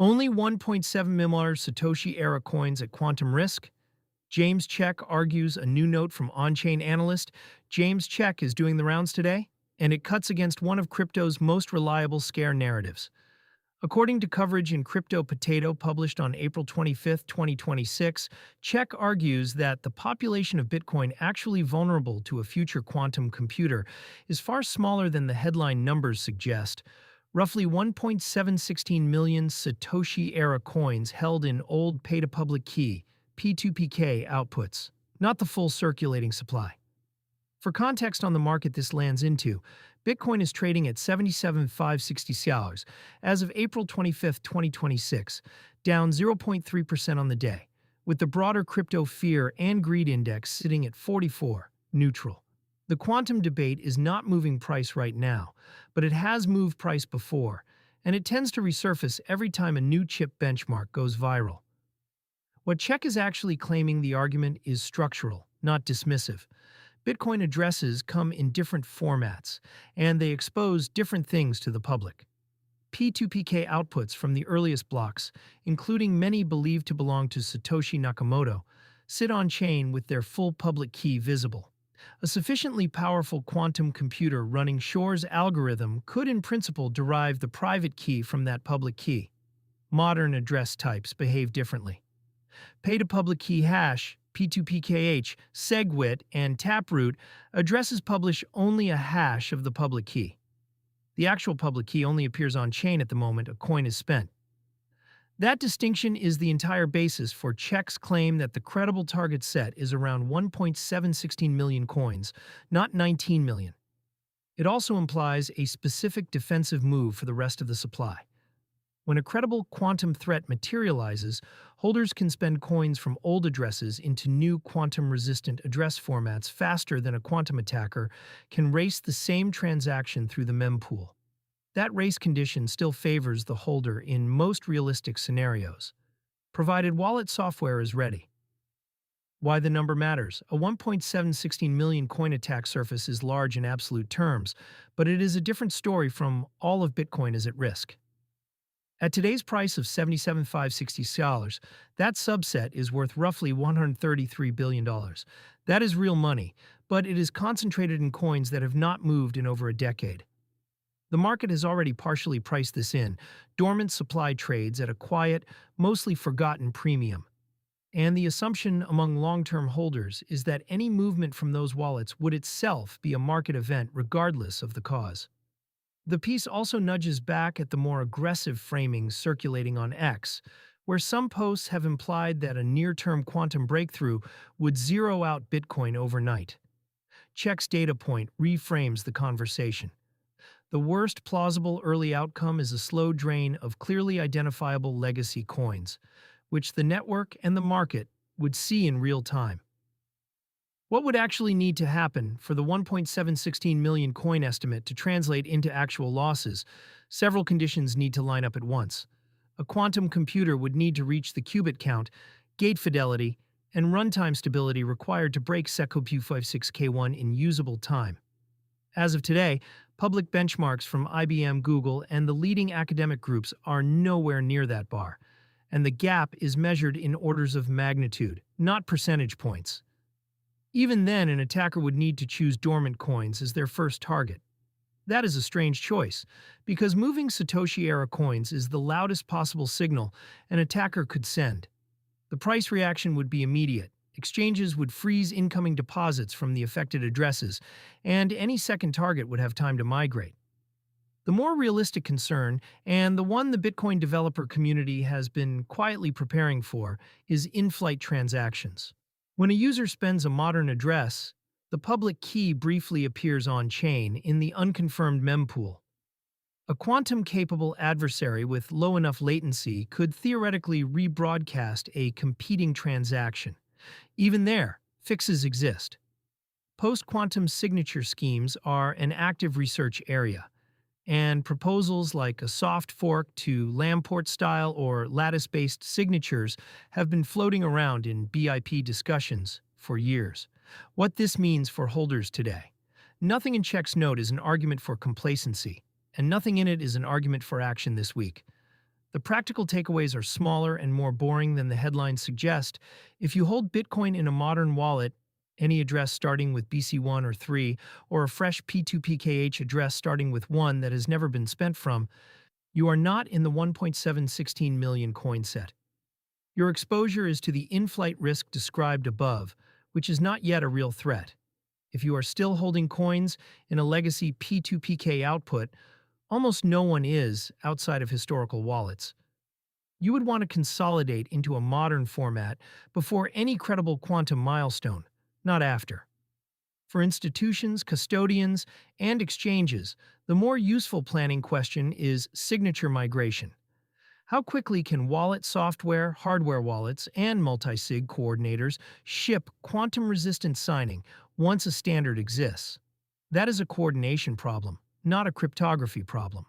Only 1.7 million Satoshi-Era coins at quantum risk? James Check argues a new note from on-chain analyst. James Check is doing the rounds today, and it cuts against one of crypto's most reliable scare narratives. According to coverage in Crypto Potato published on April 25, 2026, Check argues that the population of Bitcoin actually vulnerable to a future quantum computer is far smaller than the headline numbers suggest. Roughly 1.716 million Satoshi-era coins held in old pay-to-public key P2PK outputs, not the full circulating supply. For context on the market this lands into, Bitcoin is trading at $77,560 as of April 25, 2026, down 0.3% on the day, with the broader crypto fear and greed index sitting at 44, neutral. The quantum debate is not moving price right now, but it has moved price before, and it tends to resurface every time a new chip benchmark goes viral. What Check is actually claiming the argument is structural, not dismissive. Bitcoin addresses come in different formats, and they expose different things to the public. P2PK outputs from the earliest blocks, including many believed to belong to Satoshi Nakamoto, sit on-chain with their full public key visible. A sufficiently powerful quantum computer running Shor's algorithm could in principle derive the private key from that public key. Modern address types behave differently. Pay-to-public key hash, P2PKH, SegWit, and Taproot addresses publish only a hash of the public key. The actual public key only appears on-chain at the moment a coin is spent. That distinction is the entire basis for Check's claim that the credible target set is around 1.716 million coins, not 19 million. It also implies a specific defensive move for the rest of the supply. When a credible quantum threat materializes, holders can spend coins from old addresses into new quantum-resistant address formats faster than a quantum attacker can race the same transaction through the mempool. That race condition still favors the holder in most realistic scenarios, provided wallet software is ready. Why the number matters. A 1.716 million coin attack surface is large in absolute terms, but it is a different story from all of Bitcoin is at risk. At today's price of $77,560, that subset is worth roughly $133 billion. That is real money, but it is concentrated in coins that have not moved in over a decade. The market has already partially priced this in. Dormant supply trades at a quiet, mostly forgotten premium. And the assumption among long-term holders is that any movement from those wallets would itself be a market event regardless of the cause. The piece also nudges back at the more aggressive framing circulating on X, where some posts have implied that a near-term quantum breakthrough would zero out Bitcoin overnight. Check's data point reframes the conversation. The worst plausible early outcome is a slow drain of clearly identifiable legacy coins, which the network and the market would see in real time. What would actually need to happen for the 1.716 million coin estimate to translate into actual losses? Several conditions need to line up at once. A quantum computer would need to reach the qubit count, gate fidelity, and runtime stability required to break SECOPU56K1 in usable time. As of today, public benchmarks from IBM, Google, and the leading academic groups are nowhere near that bar, and the gap is measured in orders of magnitude, not percentage points. Even then, an attacker would need to choose dormant coins as their first target. That is a strange choice, because moving Satoshi-era coins is the loudest possible signal an attacker could send. The price reaction would be immediate. Exchanges would freeze incoming deposits from the affected addresses, and any second target would have time to migrate. The more realistic concern, and the one the Bitcoin developer community has been quietly preparing for, is in-flight transactions. When a user spends a modern address, the public key briefly appears on-chain in the unconfirmed mempool. A quantum-capable adversary with low enough latency could theoretically rebroadcast a competing transaction. Even there, fixes exist. Post-quantum signature schemes are an active research area, and proposals like a soft fork to Lamport-style or lattice-based signatures have been floating around in BIP discussions for years. What this means for holders today. Nothing in Check's note is an argument for complacency, and nothing in it is an argument for action this week. The practical takeaways are smaller and more boring than the headlines suggest. If you hold Bitcoin in a modern wallet, any address starting with BC1 or 3, or a fresh P2PKH address starting with 1 that has never been spent from, you are not in the 1.716 million coin set. Your exposure is to the in-flight risk described above, which is not yet a real threat. If you are still holding coins in a legacy P2PK output, almost no one is outside of historical wallets. You would want to consolidate into a modern format before any credible quantum milestone, not after. For institutions, custodians, and exchanges, the more useful planning question is signature migration. How quickly can wallet software, hardware wallets, and multi-sig coordinators ship quantum-resistant signing once a standard exists? That is a coordination problem, not a cryptography problem.